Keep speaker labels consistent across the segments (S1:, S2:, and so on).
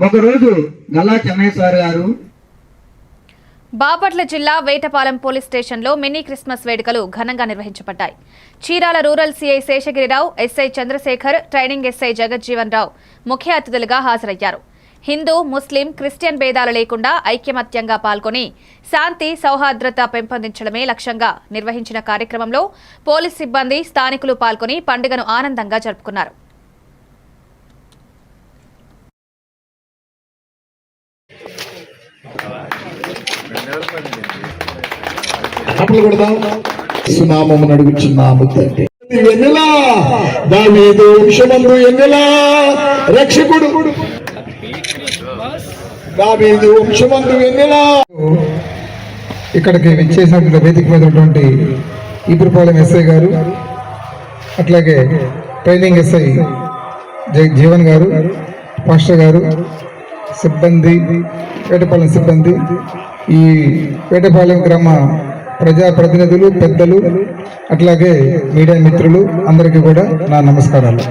S1: ఒకరోజు గల్లా చెన్నై సార్ గారు
S2: బాపట్ల జిల్లా వేటపాలెం పోలీస్ స్టేషన్లో మినీ క్రిస్మస్ వేడుకలు ఘనంగా నిర్వహించబడ్డాయి. Chirala rural CI Seshagiri Rao, SI Chandrasekhar, training SI Jagajjivan Rao ముఖ్య అతిథులుగా హాజరయ్యారు. హిందూ, ముస్లిం, క్రిస్టియన్ భేదాలు లేకుండా ఐకమత్యంగా పాల్గొని శాంతి, సౌహార్ద్రత పెంపొందించడమే లక్ష్యంగా నిర్వహించిన కార్యక్రమంలో పోలీస్ సిబ్బంది, స్థానికులు పాల్గొని పండుగను ఆనందంగా జరుపుకున్నారు.
S3: సునామము నడుగుచున్నాము తండ్రి. వెన్నెలా దావీదు వంశమందు ఎన్నెలా రక్షకుడు, దావీదు వంశమందు వెన్నెలా. ఇక్కడికి విచ్చేసినటువంటి వేదిక మీద ఉన్నటువంటి ఈపురపాలెం ఎస్ఐ గారు, అట్లాగే ట్రైనింగ్ ఎస్ఐ జీవన్ గారు, పాస్టర్ గారు, సిబ్బంది, వేటపాలెం సిబ్బంది, ఈ వేటపాలెం గ్రామ ప్రజాప్రతినిధులు, పెద్దలు, అట్లాగే మీడియా మిత్రులు అందరికీ కూడా నా నమస్కారాలు.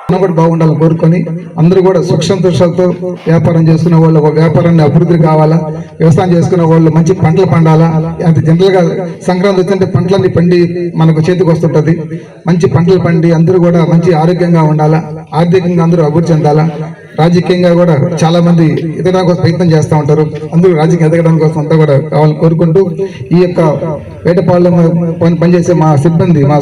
S3: మనం కూడా బాగుండాలని కోరుకొని అందరూ కూడా సుఖ సంతోషాలతో వ్యాపారం చేసుకునే వాళ్ళు ఒక వ్యాపారాన్ని అభివృద్ధి కావాలా, వ్యవసాయం చేసుకునే వాళ్ళు మంచి పంటలు పండాలా. అంటే జనరల్గా సంక్రాంతి వచ్చింటే పంటలన్నీ పండి మనకు చేతికి వస్తుంటది. మంచి పంటలు పండి అందరూ కూడా మంచి ఆరోగ్యంగా ఉండాలా, ఆర్థికంగా అందరూ అభివృద్ధి చెందాలా. రాజకీయంగా కూడా చాలా మంది ఎదగడానికి కోసం ప్రయత్నం చేస్తూ ఉంటారు. అందరూ రాజకీయం ఎదగడానికి కోసం అంతా కూడా కావాలని కోరుకుంటూ ఈ యొక్క వేటపాలెం పనిచేసే మా సిబ్బంది, మా